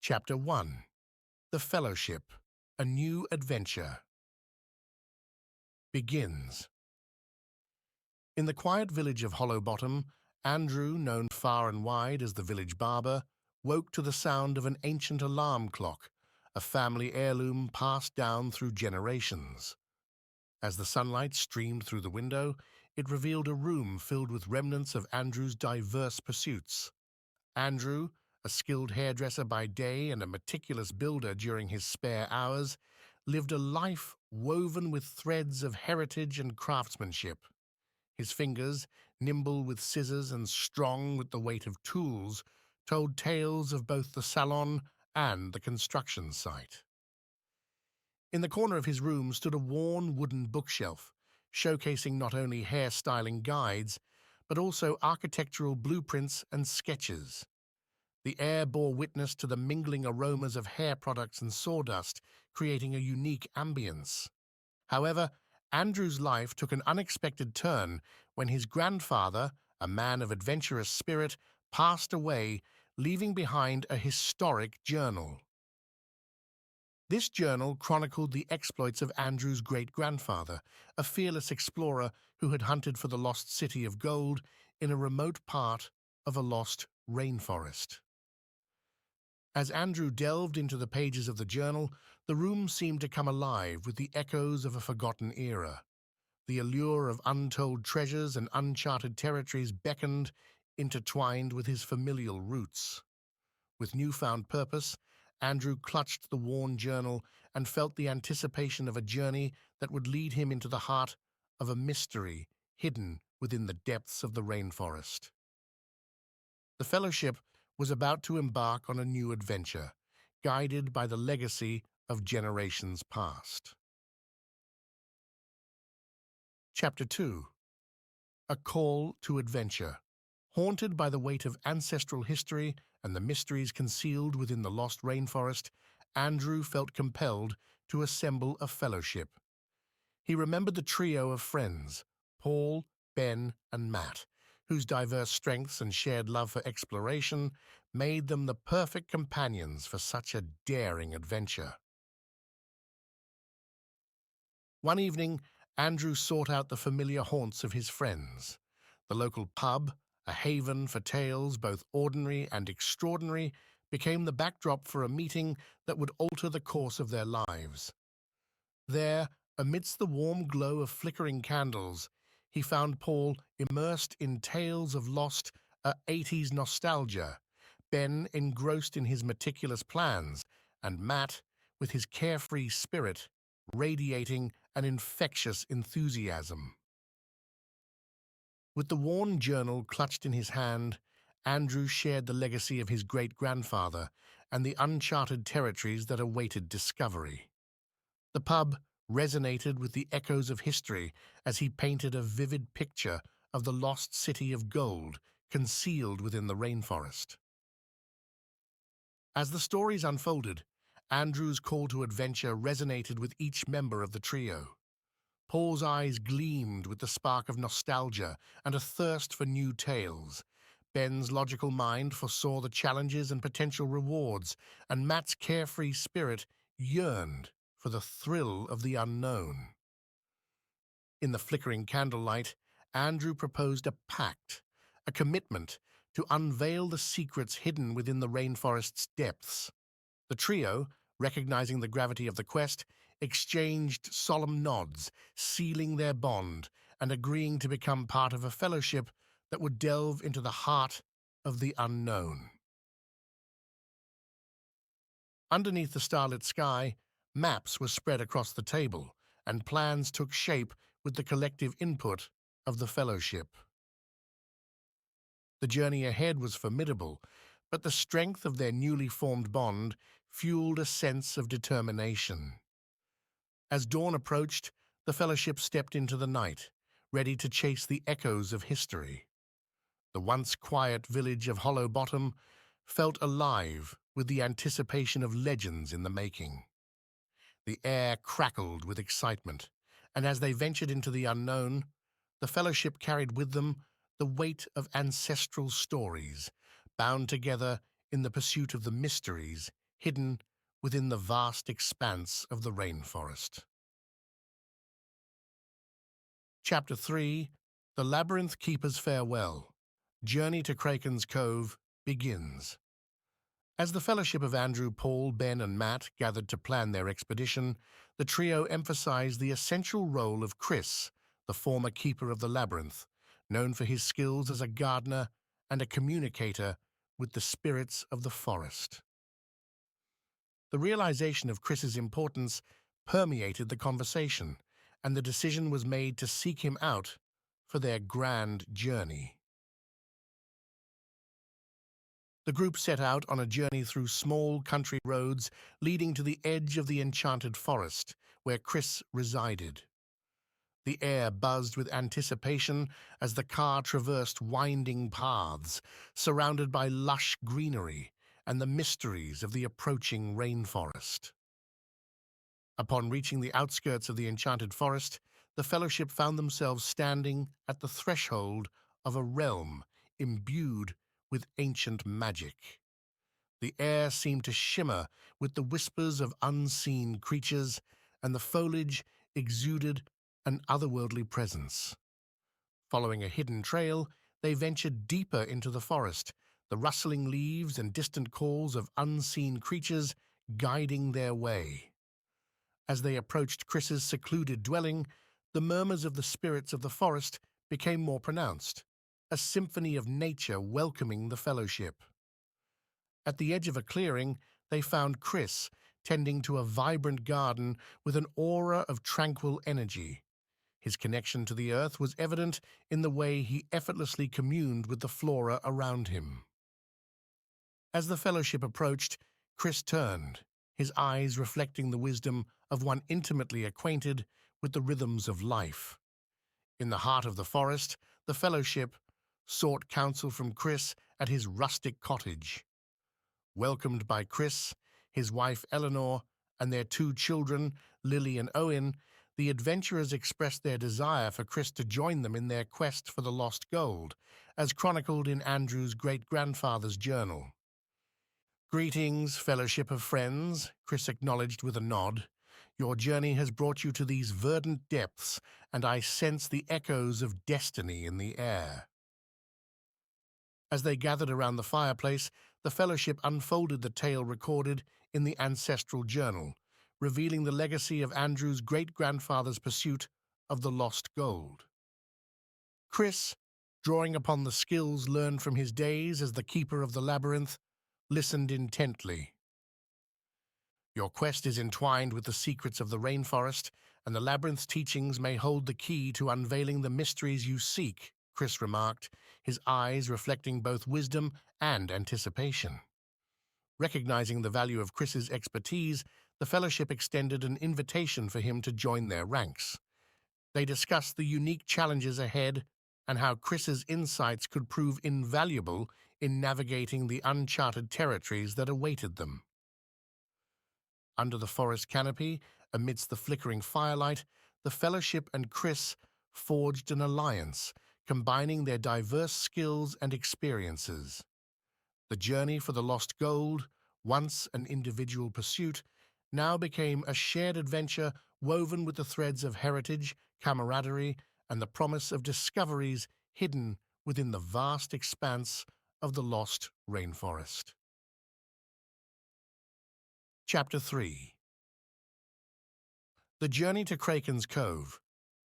Chapter 1. The Fellowship, A New Adventure, begins. In the quiet village of Hollow Bottom, Andrew, known far and wide as the village barber, woke to the sound of an ancient alarm clock, a family heirloom passed down through generations. As the sunlight streamed through the window, it revealed a room filled with remnants of Andrew's diverse pursuits. Andrew, a skilled hairdresser by day and a meticulous builder during his spare hours, lived a life woven with threads of heritage and craftsmanship. His fingers, nimble with scissors and strong with the weight of tools, told tales of both the salon and the construction site. In the corner of his room stood a worn wooden bookshelf, showcasing not only hairstyling guides, but also architectural blueprints and sketches. The air bore witness to the mingling aromas of hair products and sawdust, creating a unique ambience. However, Andrew's life took an unexpected turn when his grandfather, a man of adventurous spirit, passed away, leaving behind a historic journal. This journal chronicled the exploits of Andrew's great-grandfather, a fearless explorer who had hunted for the lost city of gold in a remote part of a lost rainforest. As Andrew delved into the pages of the journal, the room seemed to come alive with the echoes of a forgotten era. The allure of untold treasures and uncharted territories beckoned, intertwined with his familial roots. With newfound purpose, Andrew clutched the worn journal and felt the anticipation of a journey that would lead him into the heart of a mystery hidden within the depths of the rainforest. The Fellowship was about to embark on a new adventure, guided by the legacy of generations past. Chapter 2. A Call to Adventure. Haunted by the weight of ancestral history and the mysteries concealed within the lost rainforest, Andrew felt compelled to assemble a fellowship. He remembered the trio of friends, Paul, Ben, and Matt, whose diverse strengths and shared love for exploration made them the perfect companions for such a daring adventure. One evening, Andrew sought out the familiar haunts of his friends. The local pub, a haven for tales both ordinary and extraordinary, became the backdrop for a meeting that would alter the course of their lives. There, amidst the warm glow of flickering candles, he found Paul immersed in tales of lost 80s nostalgia, Ben engrossed in his meticulous plans, and Matt, with his carefree spirit, radiating an infectious enthusiasm. With the worn journal clutched in his hand, Andrew shared the legacy of his great-grandfather and the uncharted territories that awaited discovery. The pub resonated with the echoes of history as he painted a vivid picture of the lost city of gold concealed within the rainforest. As the stories unfolded, Andrew's call to adventure resonated with each member of the trio. Paul's eyes gleamed with the spark of nostalgia and a thirst for new tales. Ben's logical mind foresaw the challenges and potential rewards, and Matt's carefree spirit yearned for the thrill of the unknown. In the flickering candlelight, Andrew proposed a pact, a commitment to unveil the secrets hidden within the rainforest's depths. The trio, recognizing the gravity of the quest, exchanged solemn nods, sealing their bond and agreeing to become part of a fellowship that would delve into the heart of the unknown. Underneath the starlit sky, maps were spread across the table, and plans took shape with the collective input of the fellowship. The journey ahead was formidable, but the strength of their newly formed bond fueled a sense of determination. As dawn approached, the fellowship stepped into the night, ready to chase the echoes of history. The once quiet village of Hollow Bottom felt alive with the anticipation of legends in the making. The air crackled with excitement, and as they ventured into the unknown, the fellowship carried with them the weight of ancestral stories, bound together in the pursuit of the mysteries hidden within the vast expanse of the rainforest. Chapter 3: The Labyrinth Keeper's Farewell. Journey to Kraken's Cove begins. As the fellowship of Andrew, Paul, Ben, and Matt gathered to plan their expedition, the trio emphasized the essential role of Chris, the former keeper of the labyrinth, known for his skills as a gardener and a communicator with the spirits of the forest. The realization of Chris's importance permeated the conversation, and the decision was made to seek him out for their grand journey. The group set out on a journey through small country roads leading to the edge of the enchanted forest, where Chris resided. The air buzzed with anticipation as the car traversed winding paths, surrounded by lush greenery and the mysteries of the approaching rainforest. Upon reaching the outskirts of the enchanted forest, the fellowship found themselves standing at the threshold of a realm imbued with ancient magic. The air seemed to shimmer with the whispers of unseen creatures, and the foliage exuded an otherworldly presence. Following a hidden trail, they ventured deeper into the forest, the rustling leaves and distant calls of unseen creatures guiding their way. As they approached Chris's secluded dwelling, the murmurs of the spirits of the forest became more pronounced, a symphony of nature welcoming the fellowship. At the edge of a clearing, they found Chris tending to a vibrant garden with an aura of tranquil energy. His connection to the earth was evident in the way he effortlessly communed with the flora around him. As the fellowship approached, Chris turned, his eyes reflecting the wisdom of one intimately acquainted with the rhythms of life. In the heart of the forest, the fellowship sought counsel from Chris at his rustic cottage. Welcomed by Chris, his wife Eleanor, and their two children, Lily and Owen, the adventurers expressed their desire for Chris to join them in their quest for the lost gold, as chronicled in Andrew's great-grandfather's journal. "Greetings, fellowship of friends," Chris acknowledged with a nod. "Your journey has brought you to these verdant depths, and I sense the echoes of destiny in the air." As they gathered around the fireplace, the fellowship unfolded the tale recorded in the ancestral journal, revealing the legacy of Andrew's great-grandfather's pursuit of the lost gold. Chris, drawing upon the skills learned from his days as the keeper of the labyrinth, listened intently. "Your quest is entwined with the secrets of the rainforest, and the labyrinth's teachings may hold the key to unveiling the mysteries you seek," Chris remarked, his eyes reflecting both wisdom and anticipation. Recognizing the value of Chris's expertise, the fellowship extended an invitation for him to join their ranks. They discussed the unique challenges ahead and how Chris's insights could prove invaluable in navigating the uncharted territories that awaited them. Under the forest canopy, amidst the flickering firelight, the fellowship and Chris forged an alliance, combining their diverse skills and experiences. The journey for the lost gold, once an individual pursuit, now became a shared adventure woven with the threads of heritage, camaraderie, and the promise of discoveries hidden within the vast expanse of the lost rainforest. Chapter 3: The Journey to Kraken's Cove.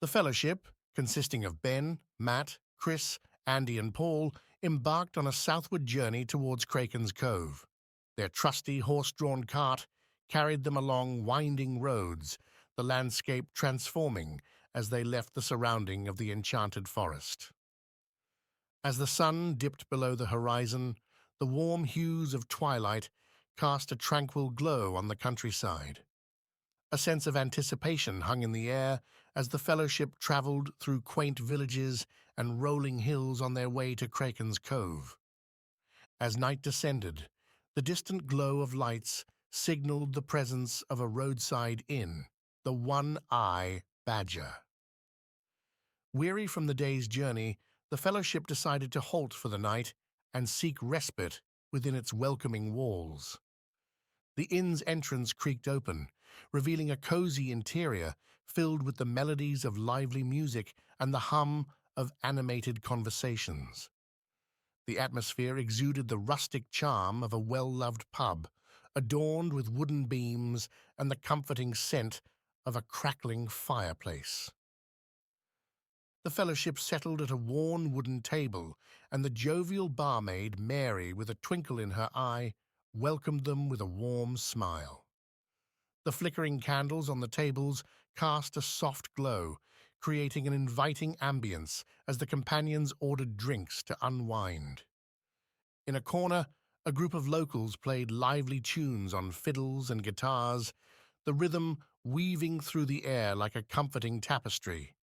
The fellowship, consisting of Ben, Matt, Chris, Andy, and Paul, embarked on a southward journey towards Kraken's Cove. Their trusty horse-drawn cart carried them along winding roads, the landscape transforming as they left the surrounding of the enchanted forest. As the sun dipped below the horizon, the warm hues of twilight cast a tranquil glow on the countryside. A sense of anticipation hung in the air as the fellowship traveled through quaint villages and rolling hills on their way to Kraken's Cove. As night descended, the distant glow of lights signaled the presence of a roadside inn, the One-Eye Badger. Weary from the day's journey, the fellowship decided to halt for the night and seek respite within its welcoming walls. The inn's entrance creaked open, revealing a cozy interior filled with the melodies of lively music and the hum of animated conversations. The atmosphere exuded the rustic charm of a well-loved pub, adorned with wooden beams and the comforting scent of a crackling fireplace. The fellowship settled at a worn wooden table, and the jovial barmaid, Mary, with a twinkle in her eye, welcomed them with a warm smile. The flickering candles on the tables cast a soft glow, creating an inviting ambience as the companions ordered drinks to unwind. In a corner, a group of locals played lively tunes on fiddles and guitars, the rhythm weaving through the air like a comforting tapestry.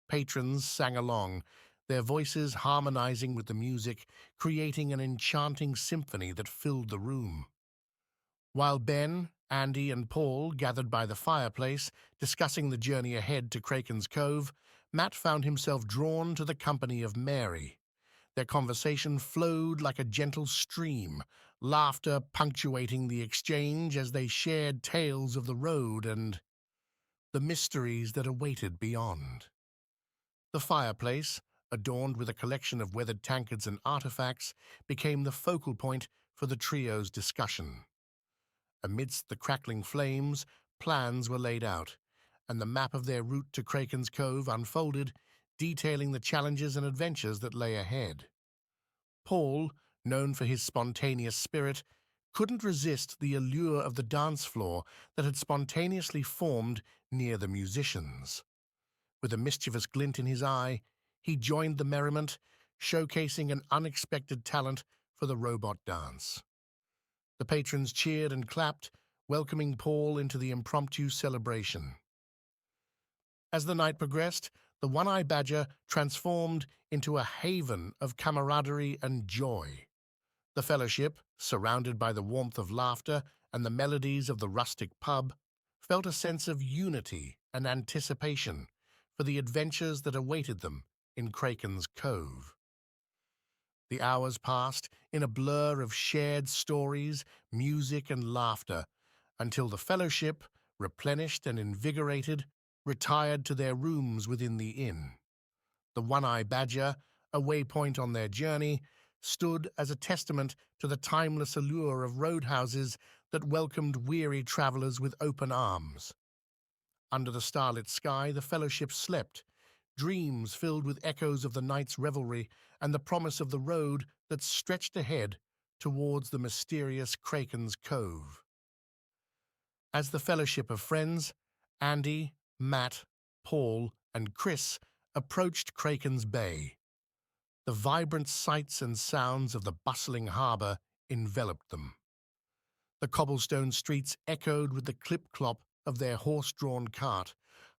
Patrons sang along, their voices harmonizing with the music, creating an enchanting symphony that filled the room. While Ben, Andy, and Paul gathered by the fireplace, discussing the journey ahead to Kraken's Cove, Matt found himself drawn to the company of Mary. Their conversation flowed like a gentle stream, laughter punctuating the exchange as they shared tales of the road and the mysteries that awaited beyond. The fireplace, adorned with a collection of weathered tankards and artifacts, became the focal point for the trio's discussion. Amidst the crackling flames, plans were laid out, and the map of their route to Kraken's Cove unfolded, detailing the challenges and adventures that lay ahead. Paul, known for his spontaneous spirit, couldn't resist the allure of the dance floor that had spontaneously formed near the musicians. With a mischievous glint in his eye, he joined the merriment, showcasing an unexpected talent for the robot dance. The patrons cheered and clapped, welcoming Paul into the impromptu celebration. As the night progressed, the One-Eye Badger transformed into a haven of camaraderie and joy. The fellowship, surrounded by the warmth of laughter and the melodies of the rustic pub, felt a sense of unity and anticipation for the adventures that awaited them in Kraken's Cove. The hours passed in a blur of shared stories, music, and laughter until the fellowship, replenished and invigorated, retired to their rooms within the inn. The One-Eye Badger, a waypoint on their journey, stood as a testament to the timeless allure of roadhouses that welcomed weary travelers with open arms. Under the starlit sky, the fellowship slept, dreams filled with echoes of the night's revelry and the promise of the road that stretched ahead towards the mysterious Kraken's Cove. As the fellowship of friends, Andy, Matt, Paul, and Chris approached Kraken's Bay, the vibrant sights and sounds of the bustling harbor enveloped them. The cobblestone streets echoed with the clip-clop of their horse-drawn cart,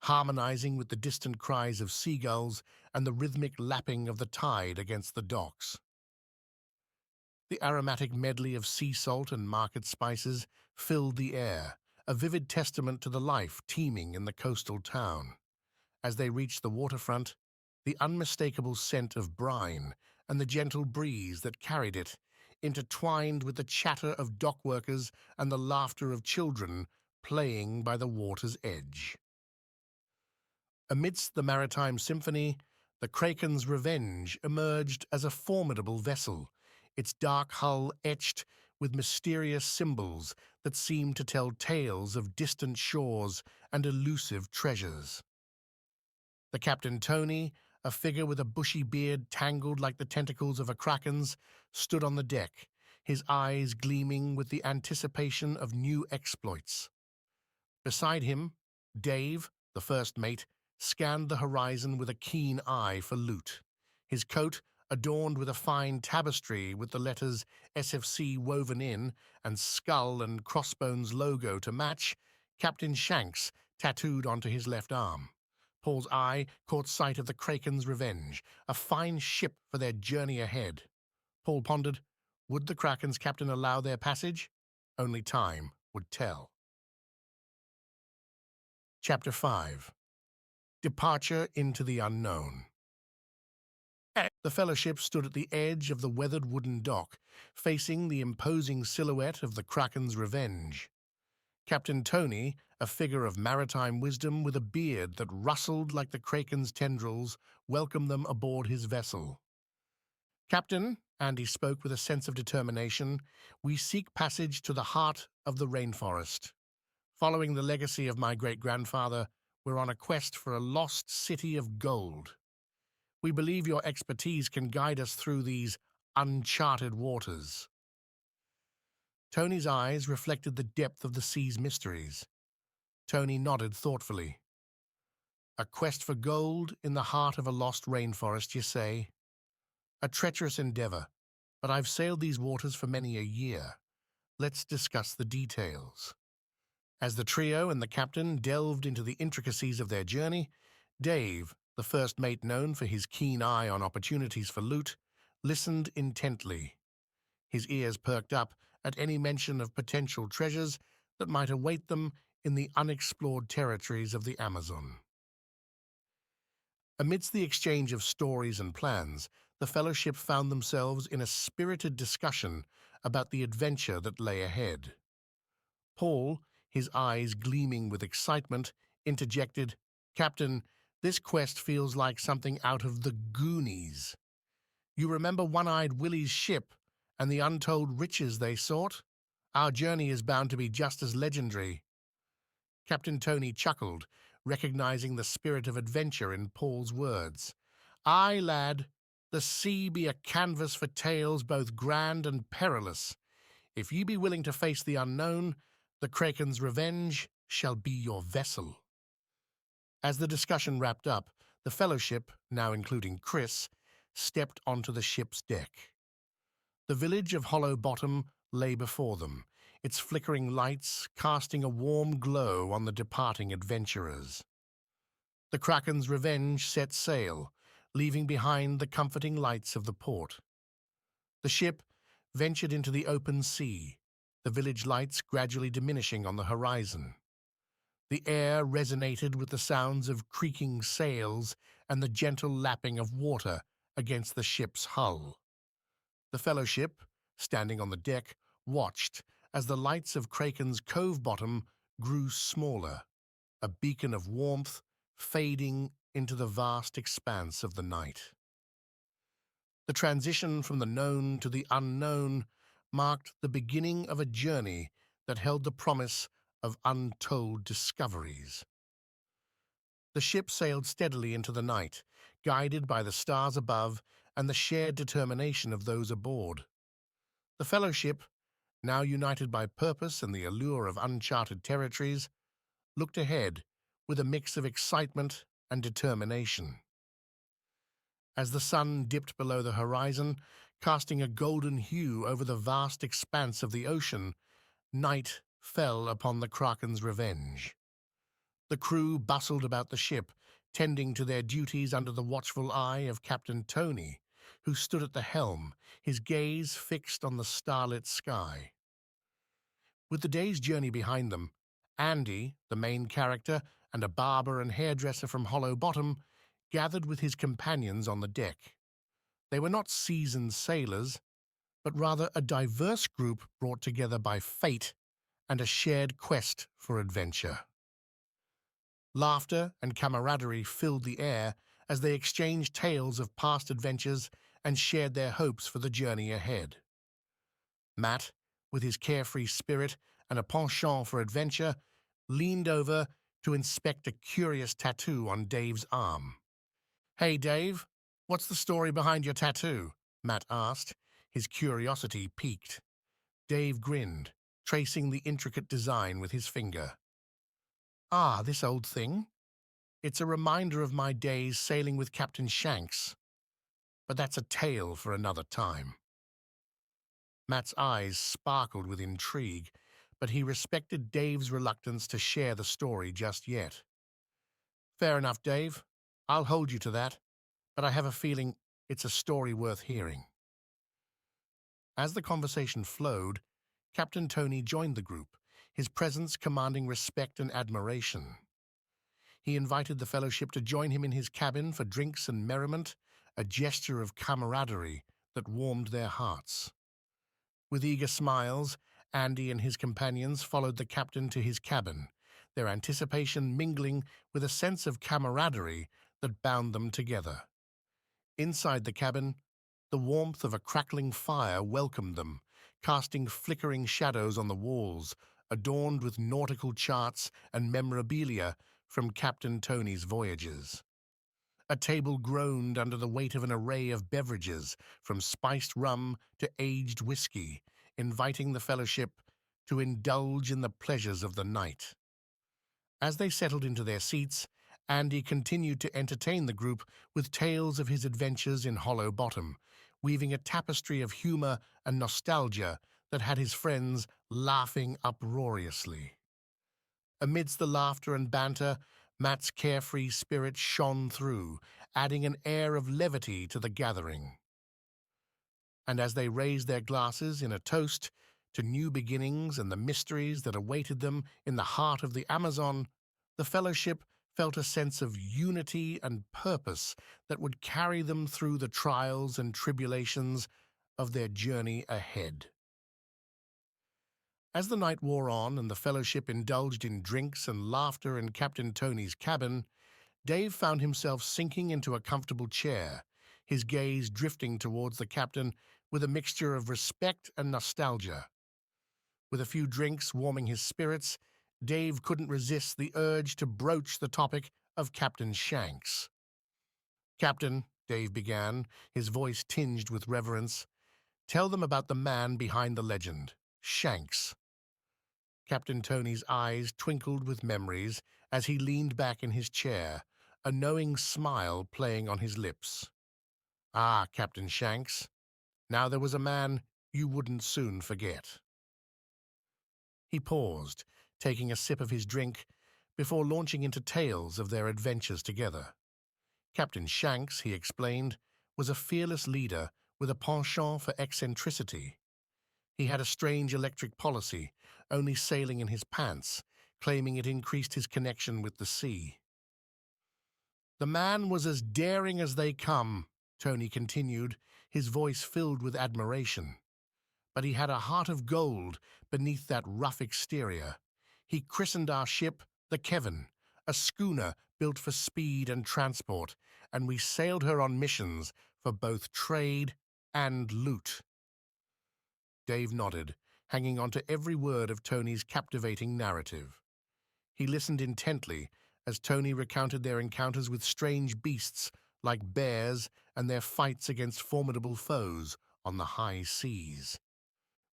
harmonizing with the distant cries of seagulls and the rhythmic lapping of the tide against the docks. The aromatic medley of sea salt and market spices filled the air, a vivid testament to the life teeming in the coastal town. As they reached the waterfront, the unmistakable scent of brine and the gentle breeze that carried it, intertwined with the chatter of dock workers and the laughter of children playing by the water's edge. Amidst the maritime symphony, the Kraken's Revenge emerged as a formidable vessel, its dark hull etched with mysterious symbols that seemed to tell tales of distant shores and elusive treasures. The Captain Tony, a figure with a bushy beard tangled like the tentacles of a kraken's, stood on the deck, his eyes gleaming with the anticipation of new exploits. Beside him, Dave, the first mate, scanned the horizon with a keen eye for loot. His coat, adorned with a fine tapestry with the letters SFC woven in and skull and crossbones logo to match, Captain Shanks tattooed onto his left arm. Paul's eye caught sight of the Kraken's Revenge, a fine ship for their journey ahead. Paul pondered, would the Kraken's captain allow their passage? Only time would tell. Chapter 5. Departure into the Unknown. The fellowship stood at the edge of the weathered wooden dock, facing the imposing silhouette of the Kraken's Revenge. Captain Tony, a figure of maritime wisdom with a beard that rustled like the kraken's tendrils, welcomed them aboard his vessel. Captain, Andy spoke with a sense of determination, we seek passage to the heart of the rainforest. Following the legacy of my great-grandfather, we're on a quest for a lost city of gold. We believe your expertise can guide us through these uncharted waters. Tony's eyes reflected the depth of the sea's mysteries. Tony nodded thoughtfully. A quest for gold in the heart of a lost rainforest, you say? A treacherous endeavor, but I've sailed these waters for many a year. Let's discuss the details. As the trio and the captain delved into the intricacies of their journey, Dave, the first mate known for his keen eye on opportunities for loot, listened intently. His ears perked up at any mention of potential treasures that might await them in the unexplored territories of the Amazon. Amidst the exchange of stories and plans, the fellowship found themselves in a spirited discussion about the adventure that lay ahead. Paul, his eyes gleaming with excitement, interjected, "Captain, this quest feels like something out of the Goonies. You remember One-Eyed Willie's ship and the untold riches they sought? Our journey is bound to be just as legendary." Captain Tony chuckled, recognizing the spirit of adventure in Paul's words. "Aye, lad, the sea be a canvas for tales both grand and perilous. If ye be willing to face the unknown, the Kraken's revenge shall be your vessel." As the discussion wrapped up, the fellowship, now including Chris, stepped onto the ship's deck. The village of Hollow Bottom lay before them, its flickering lights casting a warm glow on the departing adventurers. The Kraken's revenge set sail, leaving behind the comforting lights of the port. The ship ventured into the open sea, the village lights gradually diminishing on the horizon. The air resonated with the sounds of creaking sails and the gentle lapping of water against the ship's hull. The fellowship, standing on the deck, watched as the lights of Kraken's Cove bottom grew smaller, a beacon of warmth fading into the vast expanse of the night. The transition from the known to the unknown marked the beginning of a journey that held the promise of untold discoveries. The ship sailed steadily into the night, guided by the stars above and the shared determination of those aboard. The fellowship, now united by purpose and the allure of uncharted territories, looked ahead with a mix of excitement and determination. As the sun dipped below the horizon, casting a golden hue over the vast expanse of the ocean, night fell upon the Kraken's revenge. The crew bustled about the ship, tending to their duties under the watchful eye of Captain Tony, who stood at the helm, his gaze fixed on the starlit sky. With the day's journey behind them, Andy, the main character, and a barber and hairdresser from Hollow Bottom gathered with his companions on the deck. They were not seasoned sailors, but rather a diverse group brought together by fate and a shared quest for adventure. Laughter and camaraderie filled the air as they exchanged tales of past adventures and shared their hopes for the journey ahead. Matt, with his carefree spirit and a penchant for adventure, leaned over to inspect a curious tattoo on Dave's arm. "Hey, Dave, what's the story behind your tattoo?" Matt asked, his curiosity piqued. Dave grinned, tracing the intricate design with his finger. "Ah, this old thing? It's a reminder of my days sailing with Captain Shanks. But that's a tale for another time." Matt's eyes sparkled with intrigue, but he respected Dave's reluctance to share the story just yet. "Fair enough, Dave. I'll hold you to that, but I have a feeling it's a story worth hearing." As the conversation flowed, Captain Tony joined the group, his presence commanding respect and admiration. He invited the fellowship to join him in his cabin for drinks and merriment, a gesture of camaraderie that warmed their hearts. With eager smiles, Andy and his companions followed the captain to his cabin, their anticipation mingling with a sense of camaraderie that bound them together. Inside the cabin, the warmth of a crackling fire welcomed them, casting flickering shadows on the walls, adorned with nautical charts and memorabilia from Captain Tony's voyages. A table groaned under the weight of an array of beverages, from spiced rum to aged whiskey, inviting the fellowship to indulge in the pleasures of the night. As they settled into their seats, Andy continued to entertain the group with tales of his adventures in Hollow Bottom, weaving a tapestry of humor and nostalgia that had his friends laughing uproariously. Amidst the laughter and banter, Matt's carefree spirit shone through, adding an air of levity to the gathering. And as they raised their glasses in a toast to new beginnings and the mysteries that awaited them in the heart of the Amazon, the fellowship felt a sense of unity and purpose that would carry them through the trials and tribulations of their journey ahead. As the night wore on and the fellowship indulged in drinks and laughter in Captain Tony's cabin, Dave found himself sinking into a comfortable chair, his gaze drifting towards the captain with a mixture of respect and nostalgia. With a few drinks warming his spirits, Dave couldn't resist the urge to broach the topic of Captain Shanks. "Captain," Dave began, his voice tinged with reverence, "tell them about the man behind the legend, Shanks." Captain Tony's eyes twinkled with memories as he leaned back in his chair, a knowing smile playing on his lips. "Ah, Captain Shanks. Now there was a man you wouldn't soon forget." He paused, taking a sip of his drink, before launching into tales of their adventures together. Captain Shanks, he explained, was a fearless leader with a penchant for eccentricity. He had a strange electric policy, only sailing in his pants, claiming it increased his connection with the sea. "The man was as daring as they come," Tony continued, his voice filled with admiration. "But he had a heart of gold beneath that rough exterior. He christened our ship the Kevin, a schooner built for speed and transport, and we sailed her on missions for both trade and loot." Dave nodded, hanging on to every word of Tony's captivating narrative. He listened intently as Tony recounted their encounters with strange beasts like bears and their fights against formidable foes on the high seas.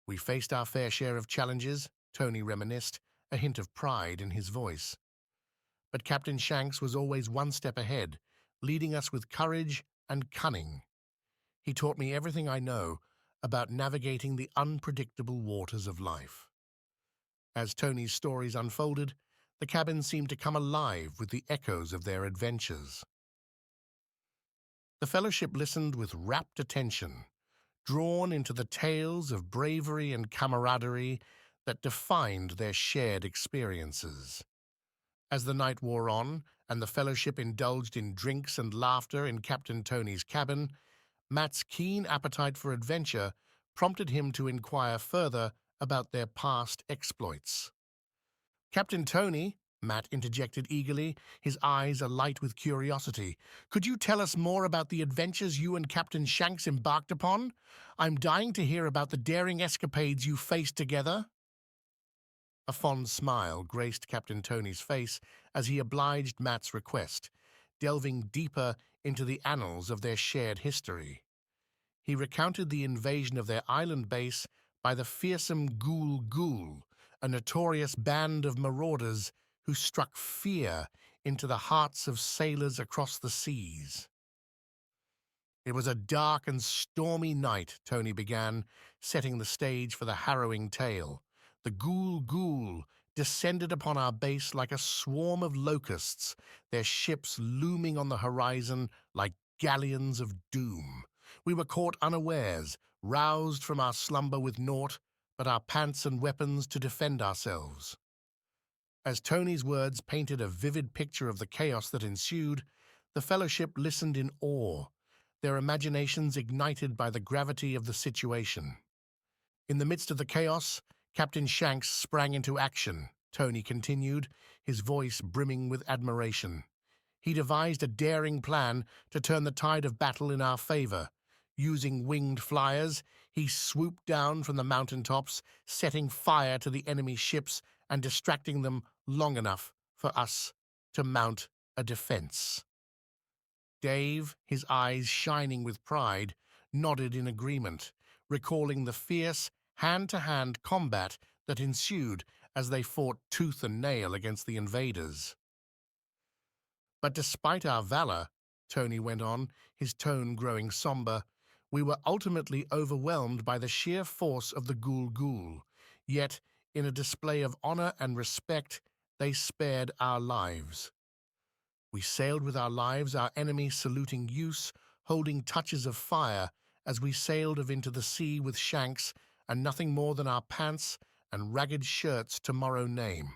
"We faced our fair share of challenges," Tony reminisced, a hint of pride in his voice. "But Captain Shanks was always one step ahead, leading us with courage and cunning. He taught me everything I know about navigating the unpredictable waters of life." As Tony's stories unfolded, the cabin seemed to come alive with the echoes of their adventures. The fellowship listened with rapt attention, drawn into the tales of bravery and camaraderie that defined their shared experiences. As the night wore on and the fellowship indulged in drinks and laughter in Captain Tony's cabin, Matt's keen appetite for adventure prompted him to inquire further about their past exploits. "Captain Tony," Matt interjected eagerly, his eyes alight with curiosity, "could you tell us more about the adventures you and Captain Shanks embarked upon? I'm dying to hear about the daring escapades you faced together." A fond smile graced Captain Tony's face as he obliged Matt's request, delving deeper into the annals of their shared history. He recounted the invasion of their island base by the fearsome Ghoul Ghoul, a notorious band of marauders who struck fear into the hearts of sailors across the seas. "It was a dark and stormy night," Tony began, setting the stage for the harrowing tale. "The Ghoul Ghoul descended upon our base like a swarm of locusts, their ships looming on the horizon like galleons of doom. We were caught unawares, roused from our slumber with naught but our pants and weapons to defend ourselves." As Tony's words painted a vivid picture of the chaos that ensued, the fellowship listened in awe, their imaginations ignited by the gravity of the situation. In the midst of the chaos, Captain Shanks sprang into action, Tony continued, his voice brimming with admiration. He devised a daring plan to turn the tide of battle in our favor. Using winged flyers, he swooped down from the mountaintops, setting fire to the enemy ships and distracting them long enough for us to mount a defense. Dave, his eyes shining with pride, nodded in agreement, recalling the fierce hand-to-hand combat that ensued as they fought tooth and nail against the invaders. But despite our valor, Tony went on, his tone growing somber, we were ultimately overwhelmed by the sheer force of the Ghoul Ghoul. Yet, in a display of honor and respect, they spared our lives. We sailed with our lives, our enemy saluting use, holding touches of fire as we sailed into the sea with Shanks and nothing more than our pants and ragged shirts tomorrow name.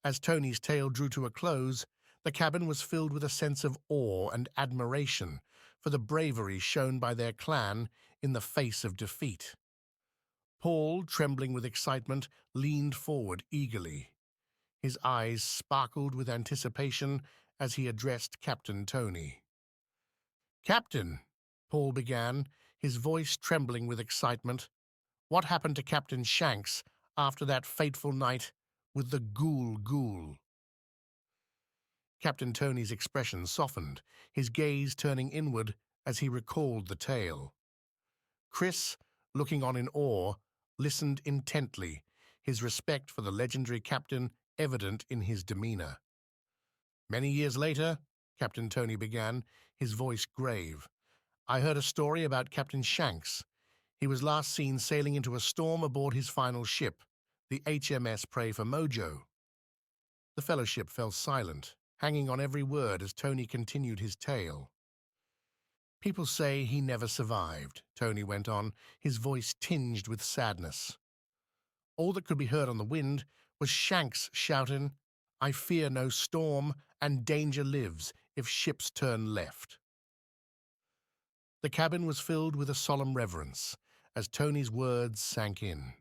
As Tony's tale drew to a close, the cabin was filled with a sense of awe and admiration for the bravery shown by their clan in the face of defeat. Paul, trembling with excitement, leaned forward eagerly. His eyes sparkled with anticipation as he addressed Captain Tony. "Captain," Paul began, his voice trembling with excitement, "what happened to Captain Shanks after that fateful night with the Ghoul Ghoul?" Captain Tony's expression softened, his gaze turning inward as he recalled the tale. Chris, looking on in awe, listened intently, his respect for the legendary captain evident in his demeanor. "Many years later," Captain Tony began, his voice grave, "I heard a story about Captain Shanks. He was last seen sailing into a storm aboard his final ship, the HMS Pray for Mojo." The fellowship fell silent, hanging on every word as Tony continued his tale. "People say he never survived," Tony went on, his voice tinged with sadness. All that could be heard on the wind was Shanks shouting, "I fear no storm, and danger lives if ships turn left." The cabin was filled with a solemn reverence as Tony's words sank in.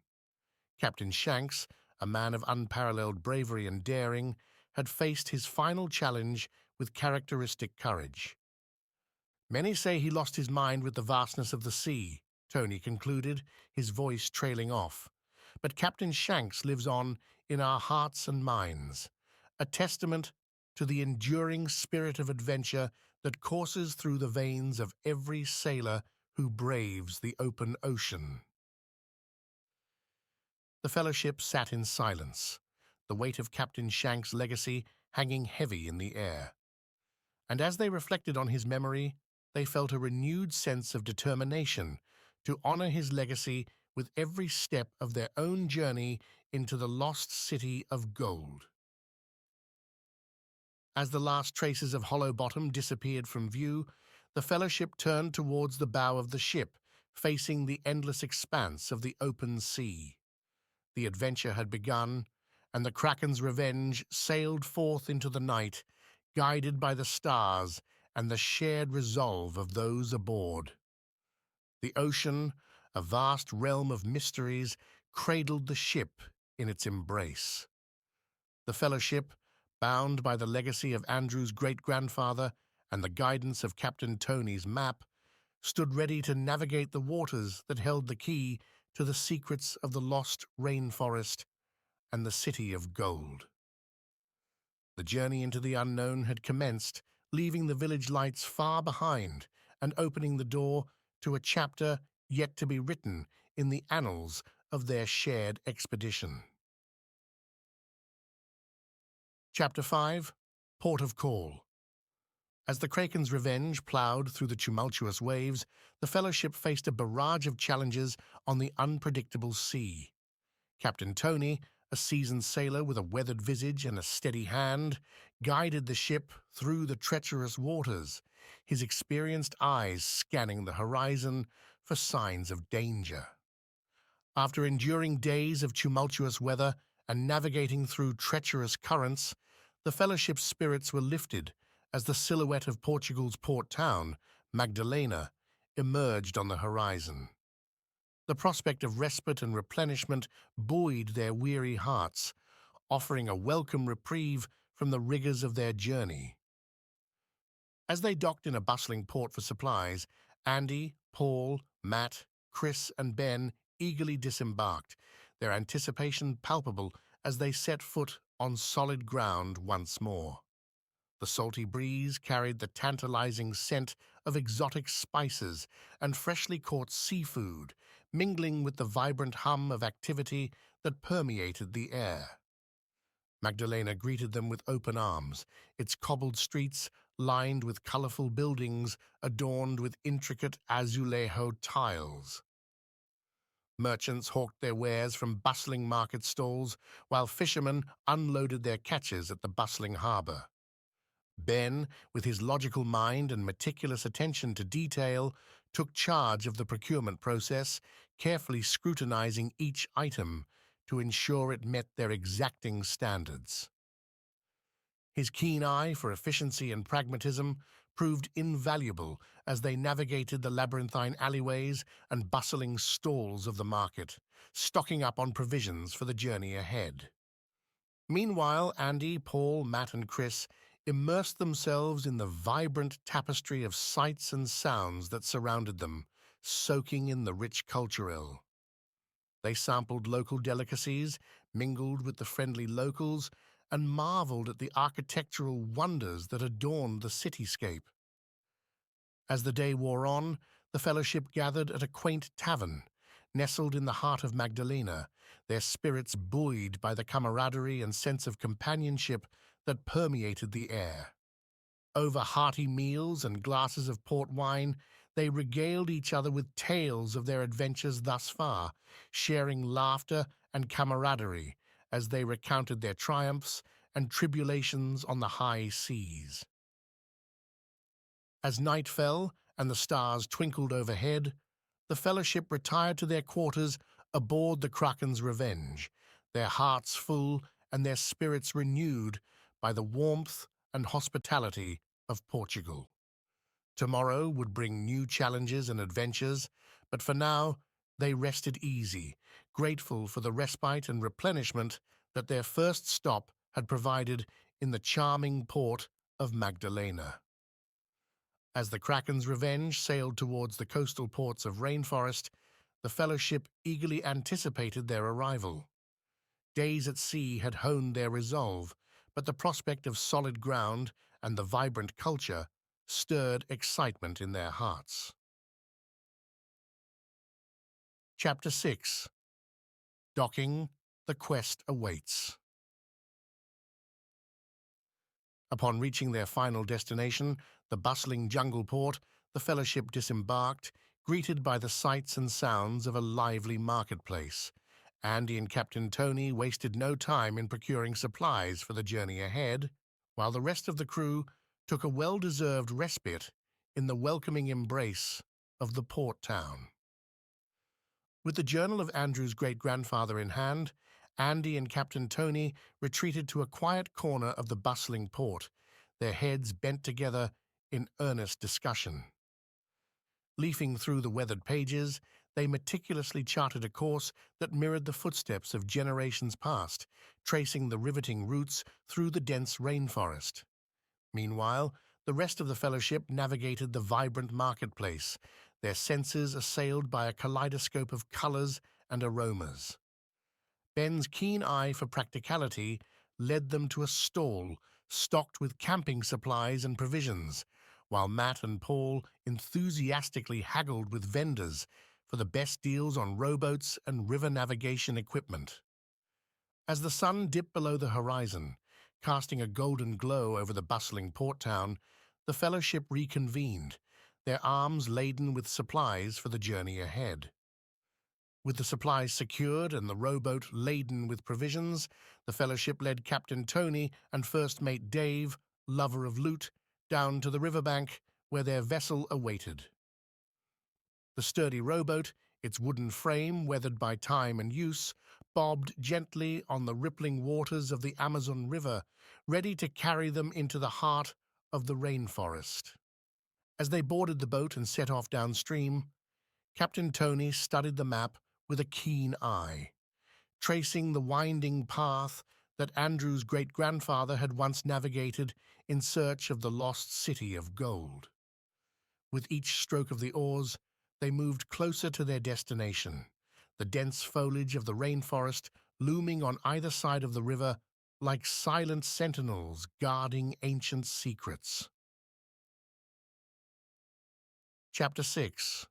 Captain Shanks, a man of unparalleled bravery and daring, had faced his final challenge with characteristic courage. "Many say he lost his mind with the vastness of the sea," Tony concluded, his voice trailing off. "But Captain Shanks lives on in our hearts and minds, a testament to the enduring spirit of adventure that courses through the veins of every sailor who braves the open ocean." The fellowship sat in silence, the weight of Captain Shanks' legacy hanging heavy in the air. And as they reflected on his memory, they felt a renewed sense of determination to honor his legacy with every step of their own journey into the lost city of gold. As the last traces of Hollow Bottom disappeared from view, the fellowship turned towards the bow of the ship, facing the endless expanse of the open sea. The adventure had begun, and the Kraken's revenge sailed forth into the night, guided by the stars and the shared resolve of those aboard. The ocean, a vast realm of mysteries, cradled the ship in its embrace. The fellowship, bound by the legacy of Andrew's great-grandfather and the guidance of Captain Tony's map, stood ready to navigate the waters that held the key to the secrets of the lost rainforest and the city of gold. The journey into the unknown had commenced, leaving the village lights far behind and opening the door to a chapter yet to be written in the annals of their shared expedition. Chapter 5. Port of Call. As the Kraken's revenge ploughed through the tumultuous waves, the fellowship faced a barrage of challenges on the unpredictable sea. Captain Tony, a seasoned sailor with a weathered visage and a steady hand, guided the ship through the treacherous waters, his experienced eyes scanning the horizon for signs of danger. After enduring days of tumultuous weather and navigating through treacherous currents, the fellowship's spirits were lifted as the silhouette of Portugal's port town, Magdalena, emerged on the horizon. The prospect of respite and replenishment buoyed their weary hearts, offering a welcome reprieve from the rigors of their journey. As they docked in a bustling port for supplies, Andy, Paul, Matt, Chris, and Ben eagerly disembarked, their anticipation palpable as they set foot on solid ground once more. The salty breeze carried the tantalizing scent of exotic spices and freshly caught seafood, mingling with the vibrant hum of activity that permeated the air. Magdalena greeted them with open arms, its cobbled streets lined with colorful buildings adorned with intricate azulejo tiles. Merchants hawked their wares from bustling market stalls, while fishermen unloaded their catches at the bustling harbor. Ben, with his logical mind and meticulous attention to detail, took charge of the procurement process, carefully scrutinizing each item to ensure it met their exacting standards. His keen eye for efficiency and pragmatism proved invaluable as they navigated the labyrinthine alleyways and bustling stalls of the market, stocking up on provisions for the journey ahead. Meanwhile, Andy, Paul, Matt, and Chris immersed themselves in the vibrant tapestry of sights and sounds that surrounded them, soaking in the rich culture. They sampled local delicacies, mingled with the friendly locals, and marveled at the architectural wonders that adorned the cityscape. As the day wore on, the fellowship gathered at a quaint tavern, nestled in the heart of Magdalena, their spirits buoyed by the camaraderie and sense of companionship that permeated the air. Over hearty meals and glasses of port wine, they regaled each other with tales of their adventures thus far, sharing laughter and camaraderie as they recounted their triumphs and tribulations on the high seas. As night fell and the stars twinkled overhead, the fellowship retired to their quarters aboard the Kraken's Revenge, their hearts full and their spirits renewed by the warmth and hospitality of Portugal. Tomorrow would bring new challenges and adventures, but for now they rested easy, grateful for the respite and replenishment that their first stop had provided in the charming port of Magdalena. As the Kraken's Revenge sailed towards the coastal ports of Rainforest, the fellowship eagerly anticipated their arrival. Days at sea had honed their resolve, but the prospect of solid ground and the vibrant culture stirred excitement in their hearts. Chapter 6. Docking, the quest awaits. Upon reaching their final destination, the bustling jungle port, the fellowship disembarked, greeted by the sights and sounds of a lively marketplace. Andy and Captain Tony wasted no time in procuring supplies for the journey ahead, while the rest of the crew took a well-deserved respite in the welcoming embrace of the port town. With the journal of Andrew's great-grandfather in hand, Andy and Captain Tony retreated to a quiet corner of the bustling port, their heads bent together in earnest discussion. Leafing through the weathered pages, they meticulously charted a course that mirrored the footsteps of generations past, tracing the riveting routes through the dense rainforest. Meanwhile, the rest of the fellowship navigated the vibrant marketplace, their senses assailed by a kaleidoscope of colors and aromas. Ben's keen eye for practicality led them to a stall stocked with camping supplies and provisions, while Matt and Paul enthusiastically haggled with vendors for the best deals on rowboats and river navigation equipment. As the sun dipped below the horizon, casting a golden glow over the bustling port town, the fellowship reconvened, their arms laden with supplies for the journey ahead. With the supplies secured and the rowboat laden with provisions, the fellowship led Captain Tony and First Mate Dave, lover of loot, down to the riverbank where their vessel awaited. The sturdy rowboat, its wooden frame weathered by time and use, bobbed gently on the rippling waters of the Amazon River, ready to carry them into the heart of the rainforest. As they boarded the boat and set off downstream, Captain Tony studied the map with a keen eye, tracing the winding path that Andrew's great-grandfather had once navigated in search of the lost city of gold. With each stroke of the oars, they moved closer to their destination, the dense foliage of the rainforest looming on either side of the river like silent sentinels guarding ancient secrets. Chapter 6.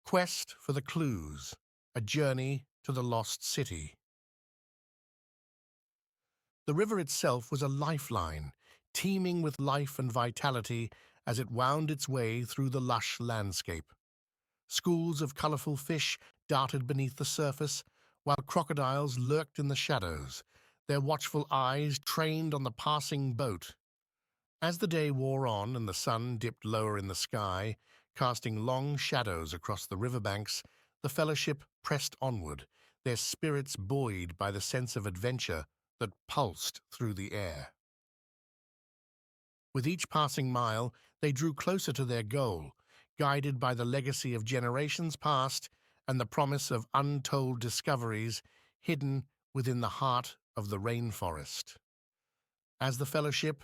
Quest for the Clues, a Journey to the Lost City. The river itself was a lifeline, teeming with life and vitality as it wound its way through the lush landscape. Schools of colorful fish darted beneath the surface, while crocodiles lurked in the shadows, their watchful eyes trained on the passing boat. As the day wore on and the sun dipped lower in the sky, casting long shadows across the riverbanks, the fellowship pressed onward, their spirits buoyed by the sense of adventure that pulsed through the air. With each passing mile, they drew closer to their goal, guided by the legacy of generations past and the promise of untold discoveries hidden within the heart of the rainforest. As the fellowship,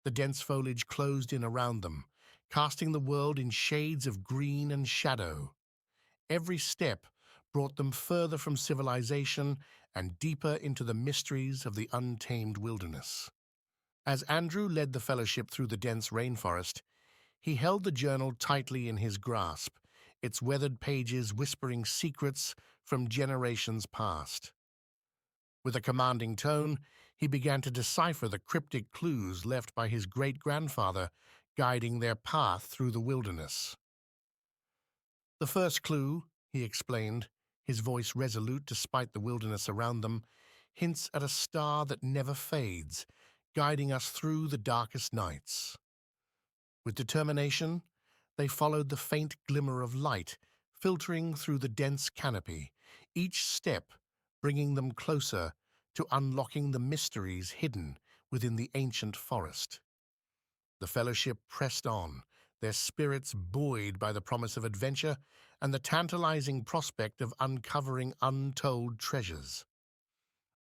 the dense foliage closed in around them, casting the world in shades of green and shadow. Every step brought them further from civilization and deeper into the mysteries of the untamed wilderness. As Andrew led the fellowship through the dense rainforest, he held the journal tightly in his grasp, its weathered pages whispering secrets from generations past. With a commanding tone, he began to decipher the cryptic clues left by his great-grandfather, guiding their path through the wilderness. The first clue, he explained, his voice resolute despite the wilderness around them, hints at a star that never fades, guiding us through the darkest nights. With determination, they followed the faint glimmer of light, filtering through the dense canopy, each step bringing them closer to unlocking the mysteries hidden within the ancient forest. The fellowship pressed on, their spirits buoyed by the promise of adventure and the tantalizing prospect of uncovering untold treasures.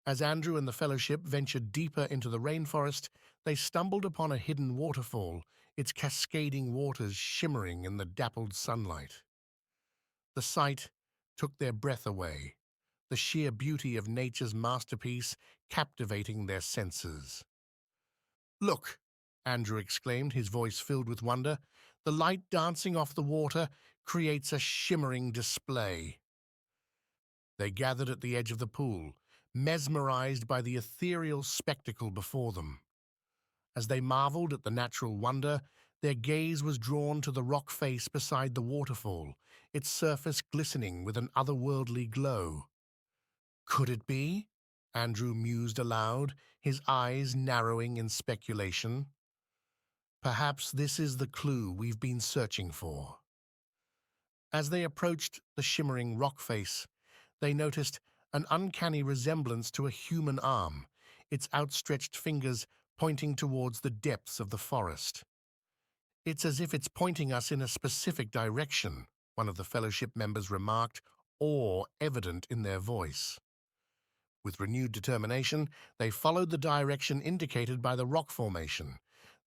As Andrew and the fellowship ventured deeper into the rainforest, they stumbled upon a hidden waterfall, its cascading waters shimmering in the dappled sunlight. The sight took their breath away, the sheer beauty of nature's masterpiece captivating their senses. "Look!" Andrew exclaimed, his voice filled with wonder. "The light dancing off the water creates a shimmering display." They gathered at the edge of the pool, mesmerized by the ethereal spectacle before them. As they marveled at the natural wonder, their gaze was drawn to the rock face beside the waterfall, its surface glistening with an otherworldly glow. Could it be? Andrew mused aloud, his eyes narrowing in speculation. Perhaps this is the clue we've been searching for. As they approached the shimmering rock face, they noticed an uncanny resemblance to a human arm, its outstretched fingers pointing towards the depths of the forest. "It's as if it's pointing us in a specific direction," one of the fellowship members remarked, awe evident in their voice. With renewed determination, they followed the direction indicated by the rock formation,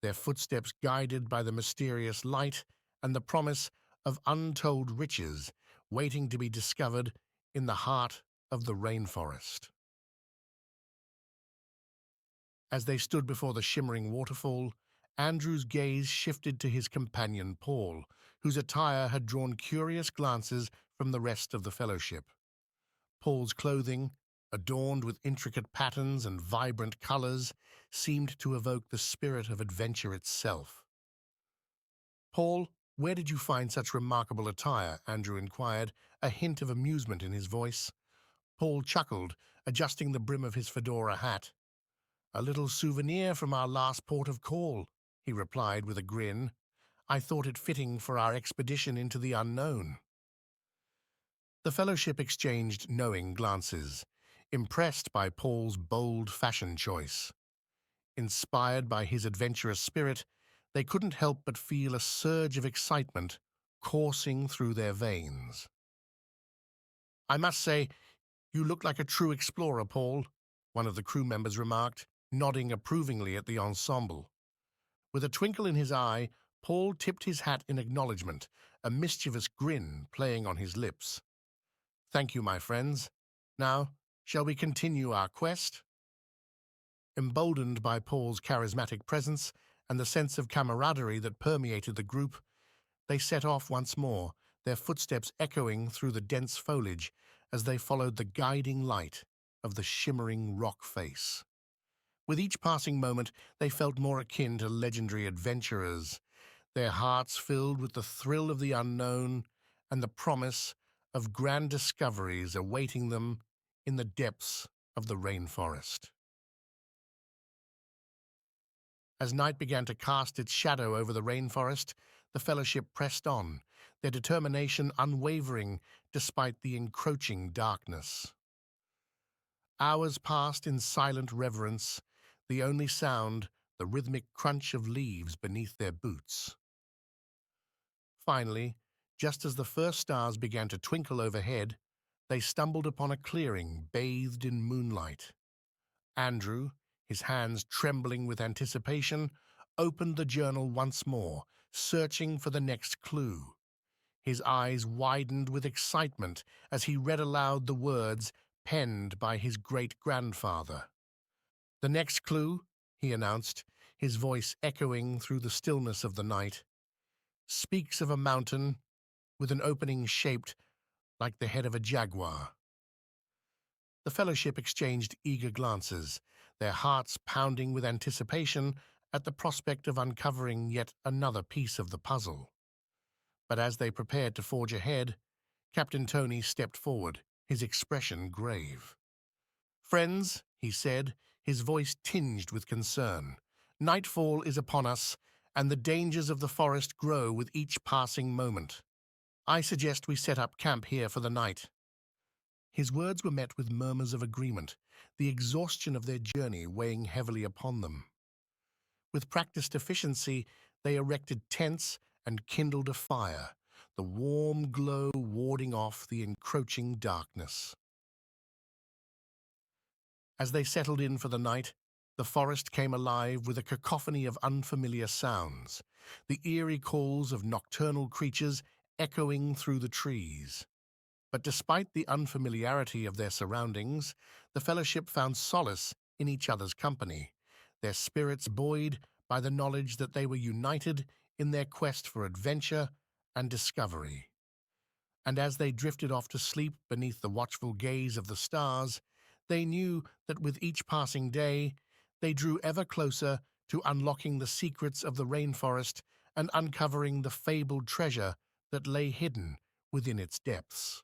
their footsteps guided by the mysterious light and the promise of untold riches waiting to be discovered in the heart of the rainforest. As they stood before the shimmering waterfall, Andrew's gaze shifted to his companion Paul, whose attire had drawn curious glances from the rest of the fellowship. Paul's clothing, adorned with intricate patterns and vibrant colors, seemed to evoke the spirit of adventure itself. "Paul, where did you find such remarkable attire?" Andrew inquired, a hint of amusement in his voice. Paul chuckled, adjusting the brim of his fedora hat. "A little souvenir from our last port of call," he replied with a grin. "I thought it fitting for our expedition into the unknown." The fellowship exchanged knowing glances, impressed by Paul's bold fashion choice. Inspired by his adventurous spirit, they couldn't help but feel a surge of excitement coursing through their veins. "I must say, "You look like a true explorer, Paul," one of the crew members remarked, nodding approvingly at the ensemble. With a twinkle in his eye, Paul tipped his hat in acknowledgement, a mischievous grin playing on his lips. "Thank you, my friends. Now, shall we continue our quest?" Emboldened by Paul's charismatic presence and the sense of camaraderie that permeated the group, they set off once more, their footsteps echoing through the dense foliage as they followed the guiding light of the shimmering rock face. With each passing moment, they felt more akin to legendary adventurers, their hearts filled with the thrill of the unknown and the promise of grand discoveries awaiting them in the depths of the rainforest. As night began to cast its shadow over the rainforest, the Fellowship pressed on, their determination unwavering despite the encroaching darkness. Hours passed in silent reverence, the only sound the rhythmic crunch of leaves beneath their boots. Finally, just as the first stars began to twinkle overhead, they stumbled upon a clearing bathed in moonlight. Andrew, his hands trembling with anticipation, opened the journal once more, searching for the next clue. His eyes widened with excitement as he read aloud the words penned by his great-grandfather. "The next clue," he announced, his voice echoing through the stillness of the night, "speaks of a mountain with an opening shaped like the head of a jaguar." The Fellowship exchanged eager glances, their hearts pounding with anticipation at the prospect of uncovering yet another piece of the puzzle. But as they prepared to forge ahead, Captain Tony stepped forward, his expression grave. "Friends," he said, his voice tinged with concern, "nightfall is upon us, and the dangers of the forest grow with each passing moment. I suggest we set up camp here for the night." His words were met with murmurs of agreement, the exhaustion of their journey weighing heavily upon them. With practiced efficiency, they erected tents and kindled a fire, the warm glow warding off the encroaching darkness. As they settled in for the night, the forest came alive with a cacophony of unfamiliar sounds, the eerie calls of nocturnal creatures echoing through the trees. But despite the unfamiliarity of their surroundings, the Fellowship found solace in each other's company, their spirits buoyed by the knowledge that they were united in their quest for adventure and discovery. And as they drifted off to sleep beneath the watchful gaze of the stars, they knew that with each passing day, they drew ever closer to unlocking the secrets of the rainforest and uncovering the fabled treasure that lay hidden within its depths.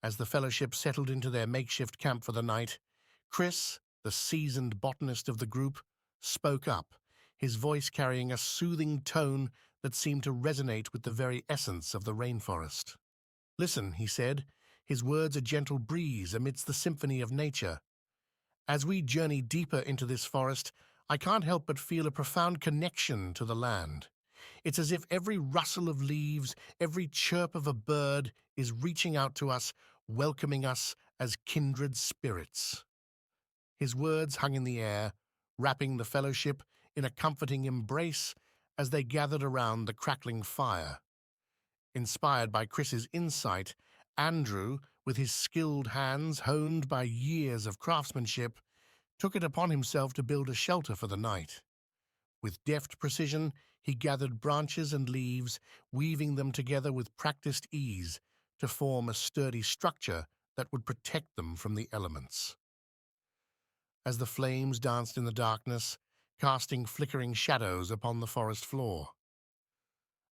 As the Fellowship settled into their makeshift camp for the night, Chris, the seasoned botanist of the group, spoke up, his voice carrying a soothing tone that seemed to resonate with the very essence of the rainforest. "Listen," he said, his words a gentle breeze amidst the symphony of nature. "As we journey deeper into this forest, I can't help but feel a profound connection to the land. It's as if every rustle of leaves, every chirp of a bird is reaching out to us, welcoming us as kindred spirits." His words hung in the air, wrapping the Fellowship in a comforting embrace as they gathered around the crackling fire. Inspired by Chris's insight, Andrew, with his skilled hands honed by years of craftsmanship, took it upon himself to build a shelter for the night. With deft precision, he gathered branches and leaves, weaving them together with practiced ease to form a sturdy structure that would protect them from the elements. As the flames danced in the darkness, casting flickering shadows upon the forest floor,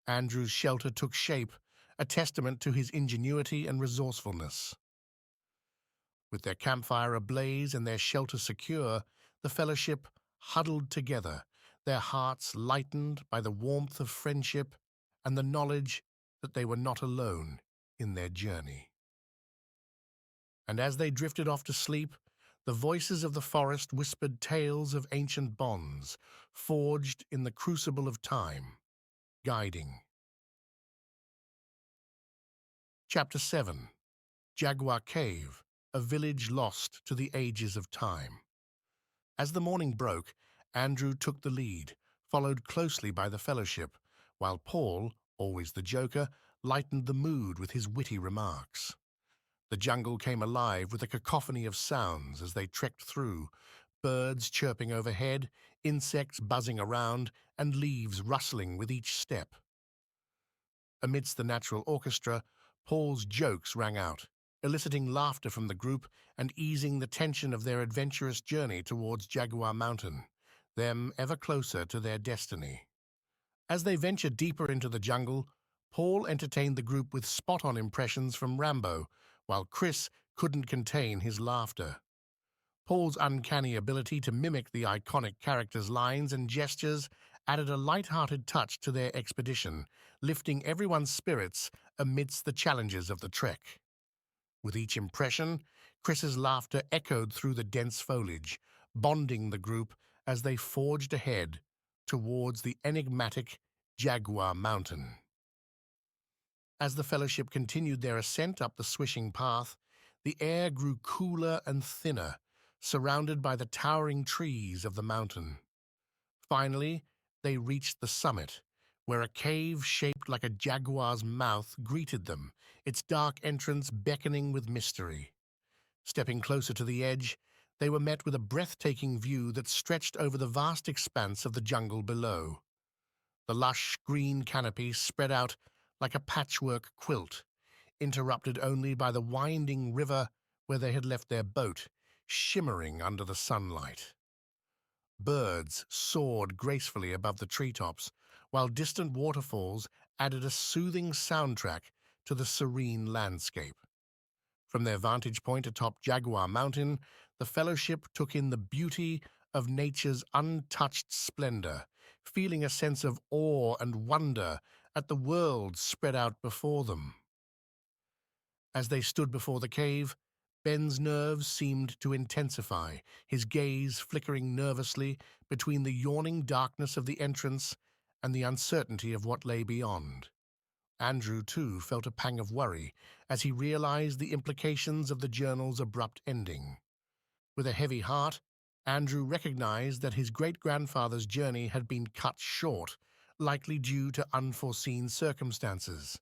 Andrew's shelter took shape, a testament to his ingenuity and resourcefulness. With their campfire ablaze and their shelter secure, the Fellowship huddled together, their hearts lightened by the warmth of friendship and the knowledge that they were not alone in their journey. And as they drifted off to sleep, the voices of the forest whispered tales of ancient bonds, forged in the crucible of time, guiding. Chapter 7. Jaguar Cave, a village lost to the ages of time. As the morning broke, Andrew took the lead, followed closely by the Fellowship, while Paul, always the joker, lightened the mood with his witty remarks. The jungle came alive with a cacophony of sounds as they trekked through, birds chirping overhead, insects buzzing around, and leaves rustling with each step. Amidst the natural orchestra, Paul's jokes rang out, eliciting laughter from the group and easing the tension of their adventurous journey towards Jaguar Mountain, them ever closer to their destiny. As they ventured deeper into the jungle, Paul entertained the group with spot-on impressions from Rambo, while Chris couldn't contain his laughter. Paul's uncanny ability to mimic the iconic character's lines and gestures added a light-hearted touch to their expedition, lifting everyone's spirits amidst the challenges of the trek. With each impression, Chris's laughter echoed through the dense foliage, bonding the group as they forged ahead towards the enigmatic Jaguar Mountain. As the Fellowship continued their ascent up the swishing path, the air grew cooler and thinner, surrounded by the towering trees of the mountain. Finally, they reached the summit, where a cave shaped like a jaguar's mouth greeted them, its dark entrance beckoning with mystery. Stepping closer to the edge, they were met with a breathtaking view that stretched over the vast expanse of the jungle below. The lush green canopy spread out like a patchwork quilt, interrupted only by the winding river where they had left their boat, shimmering under the sunlight. Birds soared gracefully above the treetops, while distant waterfalls added a soothing soundtrack to the serene landscape. From their vantage point atop Jaguar Mountain, the Fellowship took in the beauty of nature's untouched splendor, feeling a sense of awe and wonder at the world spread out before them. As they stood before the cave, Ben's nerves seemed to intensify, his gaze flickering nervously between the yawning darkness of the entrance and the uncertainty of what lay beyond. Andrew, too, felt a pang of worry as he realized the implications of the journal's abrupt ending. With a heavy heart, Andrew recognized that his great-grandfather's journey had been cut short, likely due to unforeseen circumstances.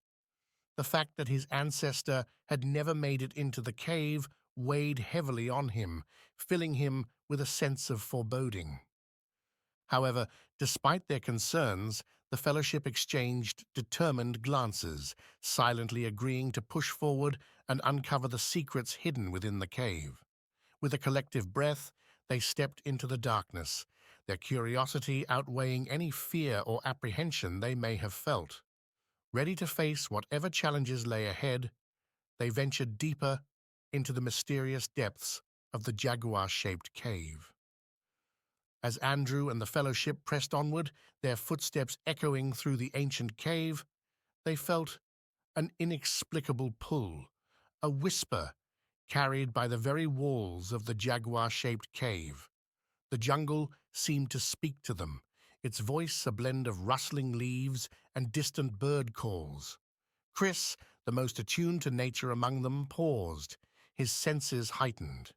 The fact that his ancestor had never made it into the cave weighed heavily on him, filling him with a sense of foreboding. However, despite their concerns, the Fellowship exchanged determined glances, silently agreeing to push forward and uncover the secrets hidden within the cave. With a collective breath, they stepped into the darkness, their curiosity outweighing any fear or apprehension they may have felt. Ready to face whatever challenges lay ahead, they ventured deeper into the mysterious depths of the jaguar-shaped cave. As Andrew and the Fellowship pressed onward, their footsteps echoing through the ancient cave, they felt an inexplicable pull, a whisper carried by the very walls of the jaguar-shaped cave. The jungle seemed to speak to them, its voice a blend of rustling leaves and distant bird calls. Chris, the most attuned to nature among them, paused, his senses heightened.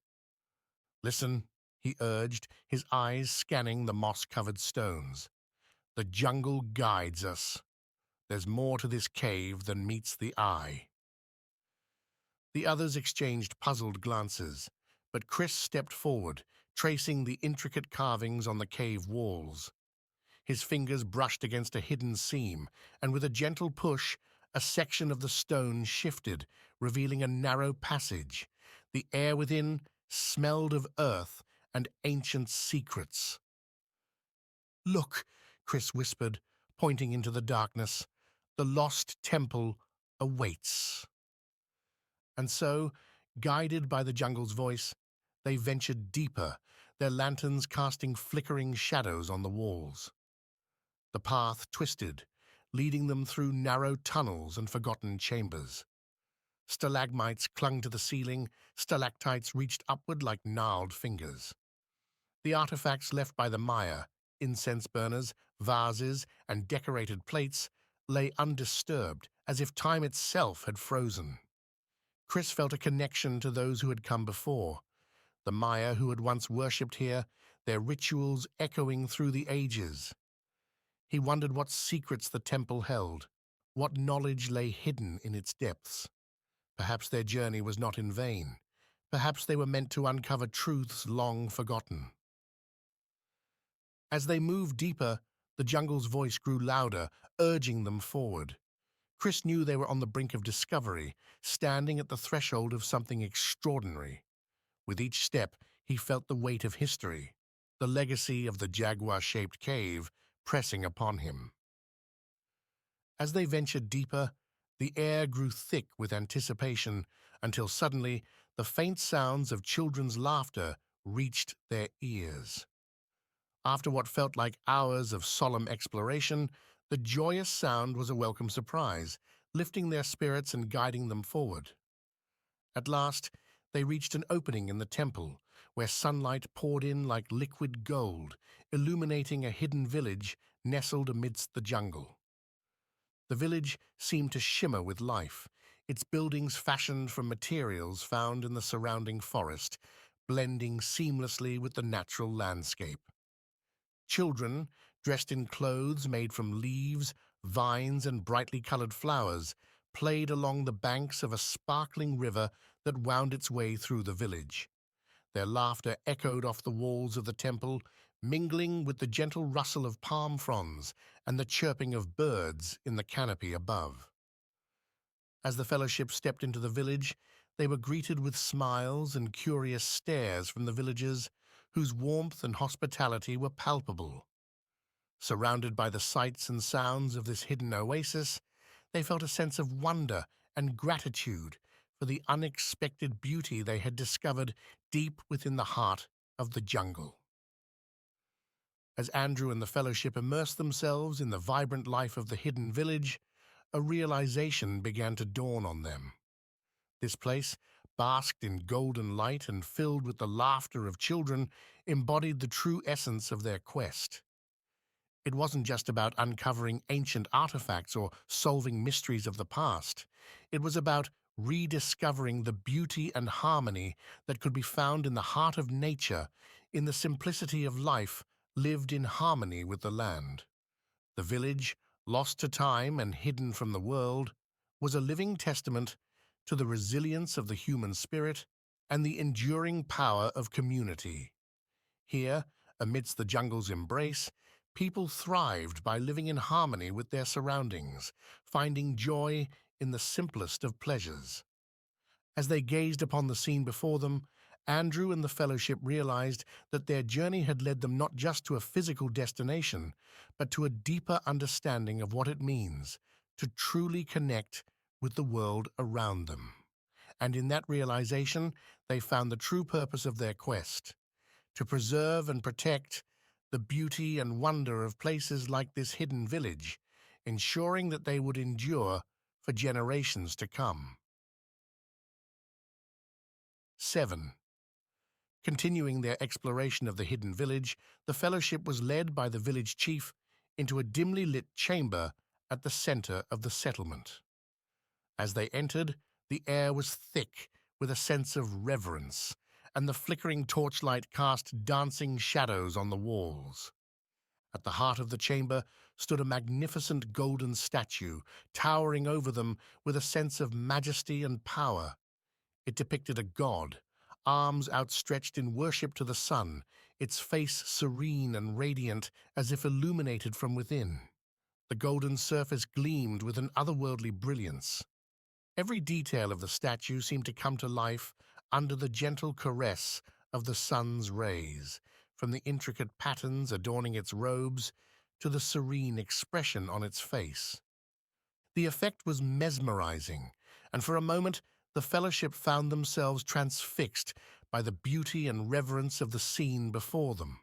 "Listen," he urged, his eyes scanning the moss-covered stones. "The jungle guides us. There's more to this cave than meets the eye." The others exchanged puzzled glances, but Chris stepped forward, tracing the intricate carvings on the cave walls. His fingers brushed against a hidden seam, and with a gentle push, a section of the stone shifted, revealing a narrow passage. The air within smelled of earth and ancient secrets. "Look," Chris whispered, pointing into the darkness. "The lost temple awaits." And so, guided by the jungle's voice, they ventured deeper, their lanterns casting flickering shadows on the walls. The path twisted, leading them through narrow tunnels and forgotten chambers. Stalagmites clung to the ceiling, stalactites reached upward like gnarled fingers. The artifacts left by the Maya, incense burners, vases, and decorated plates, lay undisturbed, as if time itself had frozen. Chris felt a connection to those who had come before, the Maya who had once worshipped here, their rituals echoing through the ages. He wondered what secrets the temple held, what knowledge lay hidden in its depths. Perhaps their journey was not in vain. Perhaps they were meant to uncover truths long forgotten. As they moved deeper, the jungle's voice grew louder, urging them forward. Chris knew they were on the brink of discovery, standing at the threshold of something extraordinary. With each step, he felt the weight of history, the legacy of the jaguar-shaped cave, pressing upon him. As they ventured deeper, the air grew thick with anticipation until suddenly the faint sounds of children's laughter reached their ears. After what felt like hours of solemn exploration, the joyous sound was a welcome surprise, lifting their spirits and guiding them forward. At last, they reached an opening in the temple, where sunlight poured in like liquid gold, illuminating a hidden village nestled amidst the jungle. The village seemed to shimmer with life, its buildings fashioned from materials found in the surrounding forest, blending seamlessly with the natural landscape. Children, dressed in clothes made from leaves, vines, and brightly colored flowers, played along the banks of a sparkling river that wound its way through the village. Their laughter echoed off the walls of the temple, mingling with the gentle rustle of palm fronds and the chirping of birds in the canopy above. As the fellowship stepped into the village, they were greeted with smiles and curious stares from the villagers, whose warmth and hospitality were palpable. Surrounded by the sights and sounds of this hidden oasis, they felt a sense of wonder and gratitude for the unexpected beauty they had discovered deep within the heart of the jungle. As Andrew and the fellowship immersed themselves in the vibrant life of the hidden village, a realization began to dawn on them. This place, basked in golden light and filled with the laughter of children, embodied the true essence of their quest. It wasn't just about uncovering ancient artifacts or solving mysteries of the past. It was about rediscovering the beauty and harmony that could be found in the heart of nature, in the simplicity of life lived in harmony with the land. The village, lost to time and hidden from the world, was a living testament to the resilience of the human spirit and the enduring power of community. Here, amidst the jungle's embrace, people thrived by living in harmony with their surroundings, finding joy in the simplest of pleasures. As they gazed upon the scene before them, Andrew and the fellowship realized that their journey had led them not just to a physical destination, but to a deeper understanding of what it means to truly connect with the world around them. And in that realization, they found the true purpose of their quest: to preserve and protect the beauty and wonder of places like this hidden village, ensuring that they would endure for generations to come. 7. Continuing their exploration of the hidden village, the fellowship was led by the village chief into a dimly lit chamber at the center of the settlement. As they entered, the air was thick with a sense of reverence, and the flickering torchlight cast dancing shadows on the walls. At the heart of the chamber stood a magnificent golden statue, towering over them with a sense of majesty and power. It depicted a god, arms outstretched in worship to the sun, its face serene and radiant as if illuminated from within. The golden surface gleamed with an otherworldly brilliance. Every detail of the statue seemed to come to life under the gentle caress of the sun's rays, from the intricate patterns adorning its robes to the serene expression on its face. The effect was mesmerizing, and for a moment the fellowship found themselves transfixed by the beauty and reverence of the scene before them.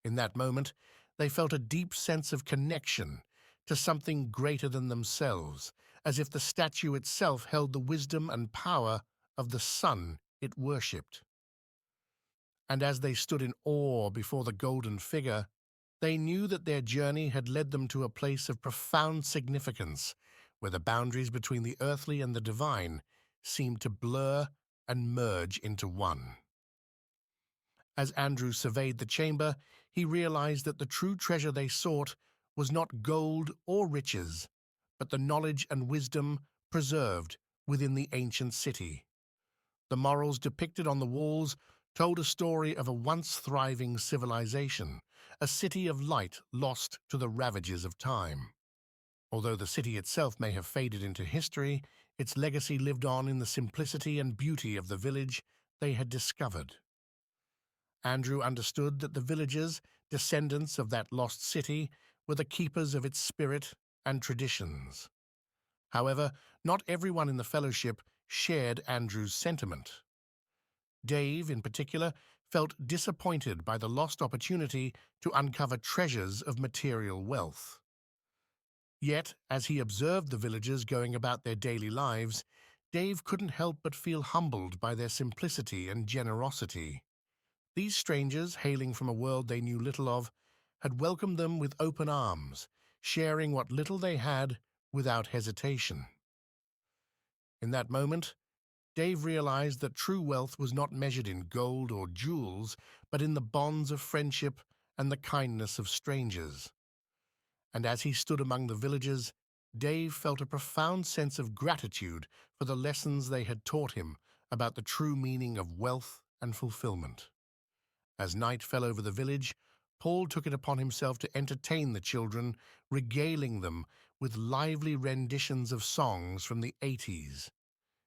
In that moment, they felt a deep sense of connection to something greater than themselves, as if the statue itself held the wisdom and power of the sun it worshipped. And as they stood in awe before the golden figure, they knew that their journey had led them to a place of profound significance, where the boundaries between the earthly and the divine seemed to blur and merge into one. As Andrew surveyed the chamber, he realized that the true treasure they sought was not gold or riches, but the knowledge and wisdom preserved within the ancient city. The morals depicted on the walls told a story of a once thriving civilization, a city of light lost to the ravages of time. Although the city itself may have faded into history, its legacy lived on in the simplicity and beauty of the village they had discovered. Andrew understood that the villagers, descendants of that lost city, were the keepers of its spirit and traditions. However, not everyone in the fellowship shared Andrew's sentiment. Dave, in particular, felt disappointed by the lost opportunity to uncover treasures of material wealth. Yet, as he observed the villagers going about their daily lives, Dave couldn't help but feel humbled by their simplicity and generosity. These strangers, hailing from a world they knew little of, had welcomed them with open arms, sharing what little they had without hesitation. In that moment, Dave realized that true wealth was not measured in gold or jewels, but in the bonds of friendship and the kindness of strangers. And as he stood among the villagers, Dave felt a profound sense of gratitude for the lessons they had taught him about the true meaning of wealth and fulfillment. As night fell over the village, Paul took it upon himself to entertain the children, regaling them with lively renditions of songs from the 80s.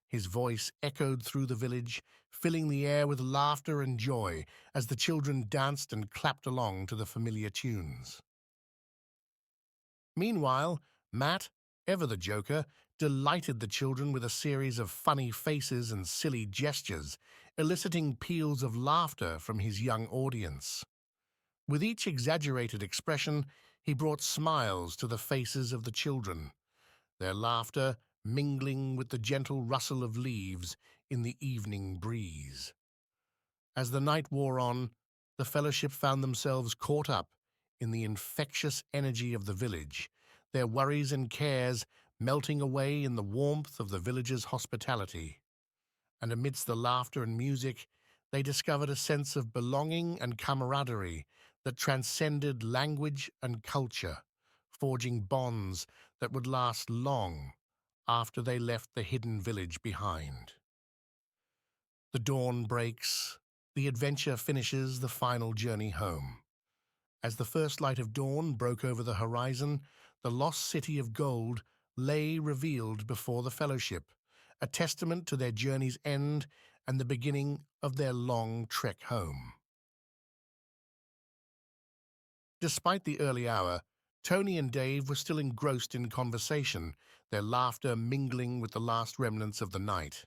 His voice echoed through the village, filling the air with laughter and joy as the children danced and clapped along to the familiar tunes. Meanwhile, Matt, ever the joker, delighted the children with a series of funny faces and silly gestures, eliciting peals of laughter from his young audience. With each exaggerated expression, he brought smiles to the faces of the children, their laughter mingling with the gentle rustle of leaves in the evening breeze. As the night wore on, the fellowship found themselves caught up in the infectious energy of the village, their worries and cares melting away in the warmth of the villagers' hospitality. And amidst the laughter and music, they discovered a sense of belonging and camaraderie that transcended language and culture, forging bonds that would last long after they left the hidden village behind. The dawn breaks, the adventure finishes the final journey home. As the first light of dawn broke over the horizon, the lost city of gold lay revealed before the fellowship, a testament to their journey's end and the beginning of their long trek home. Despite the early hour, Tony and Dave were still engrossed in conversation, their laughter mingling with the last remnants of the night.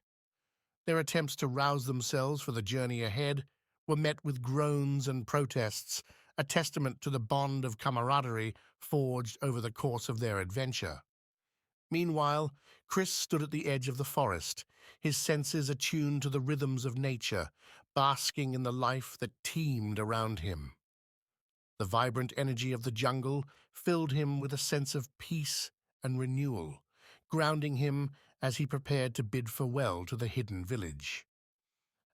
Their attempts to rouse themselves for the journey ahead were met with groans and protests, a testament to the bond of camaraderie forged over the course of their adventure. Meanwhile, Chris stood at the edge of the forest, his senses attuned to the rhythms of nature, basking in the life that teemed around him. The vibrant energy of the jungle filled him with a sense of peace and renewal, grounding him as he prepared to bid farewell to the hidden village.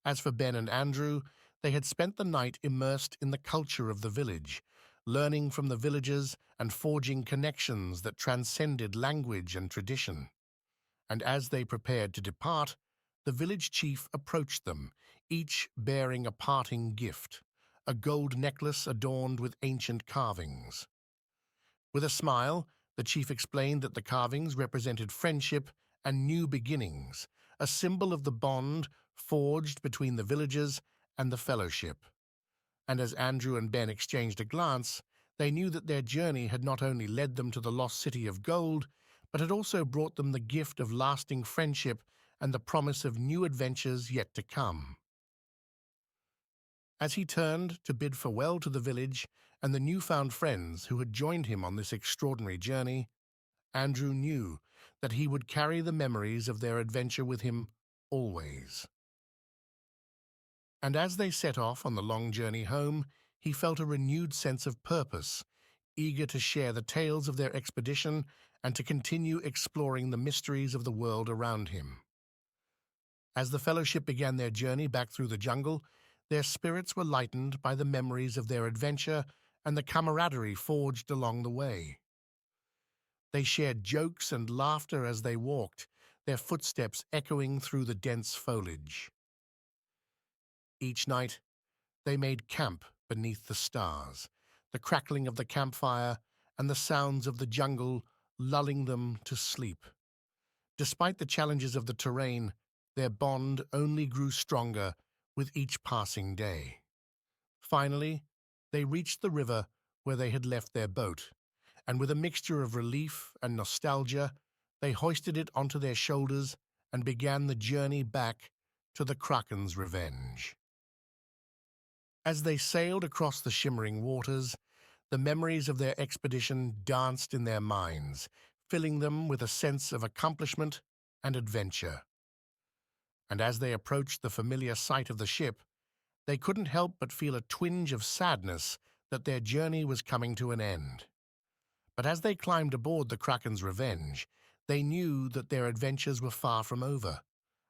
As for Ben and Andrew, they had spent the night immersed in the culture of the village, learning from the villagers and forging connections that transcended language and tradition. And as they prepared to depart, the village chief approached them, each bearing a parting gift, a gold necklace adorned with ancient carvings. With a smile, the chief explained that the carvings represented friendship and new beginnings, a symbol of the bond forged between the villagers and the fellowship. And as Andrew and Ben exchanged a glance, they knew that their journey had not only led them to the lost city of gold, but had also brought them the gift of lasting friendship and the promise of new adventures yet to come. As he turned to bid farewell to the village and the newfound friends who had joined him on this extraordinary journey, Andrew knew that he would carry the memories of their adventure with him always. And as they set off on the long journey home, he felt a renewed sense of purpose, eager to share the tales of their expedition and to continue exploring the mysteries of the world around him. As the fellowship began their journey back through the jungle, their spirits were lightened by the memories of their adventure and the camaraderie forged along the way. They shared jokes and laughter as they walked, their footsteps echoing through the dense foliage. Each night, they made camp beneath the stars, the crackling of the campfire and the sounds of the jungle lulling them to sleep. Despite the challenges of the terrain, their bond only grew stronger with each passing day. Finally, they reached the river where they had left their boat, and with a mixture of relief and nostalgia, they hoisted it onto their shoulders and began the journey back to the Kraken's revenge. As they sailed across the shimmering waters, the memories of their expedition danced in their minds, filling them with a sense of accomplishment and adventure. And as they approached the familiar sight of the ship, they couldn't help but feel a twinge of sadness that their journey was coming to an end. But as they climbed aboard the Kraken's Revenge, they knew that their adventures were far from over,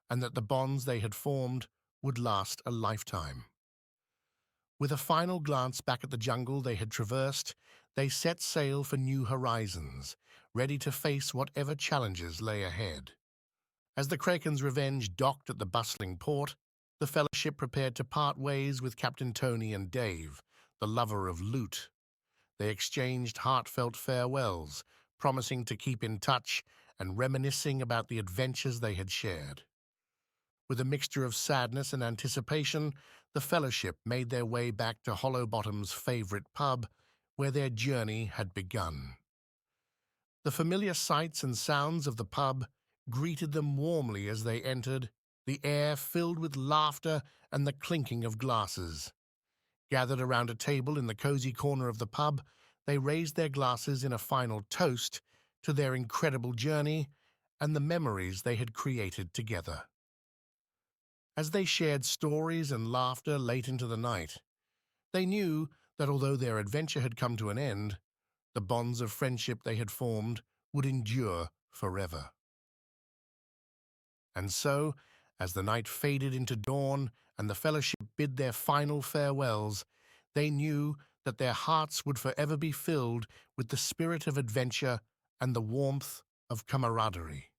and that the bonds they had formed would last a lifetime. With a final glance back at the jungle they had traversed, they set sail for new horizons, ready to face whatever challenges lay ahead. As the Kraken's Revenge docked at the bustling port, the Fellowship prepared to part ways with Captain Tony and Dave, the lover of loot. They exchanged heartfelt farewells, promising to keep in touch and reminiscing about the adventures they had shared. With a mixture of sadness and anticipation, the Fellowship made their way back to Hollowbottom's favorite pub, where their journey had begun. The familiar sights and sounds of the pub greeted them warmly as they entered, the air filled with laughter and the clinking of glasses. Gathered around a table in the cozy corner of the pub, they raised their glasses in a final toast to their incredible journey and the memories they had created together. As they shared stories and laughter late into the night, they knew that although their adventure had come to an end, the bonds of friendship they had formed would endure forever. And so, as the night faded into dawn and the Fellowship bid their final farewells, they knew that their hearts would forever be filled with the spirit of adventure and the warmth of camaraderie.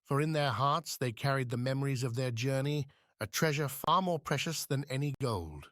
For in their hearts they carried the memories of their journey, a treasure far more precious than any gold.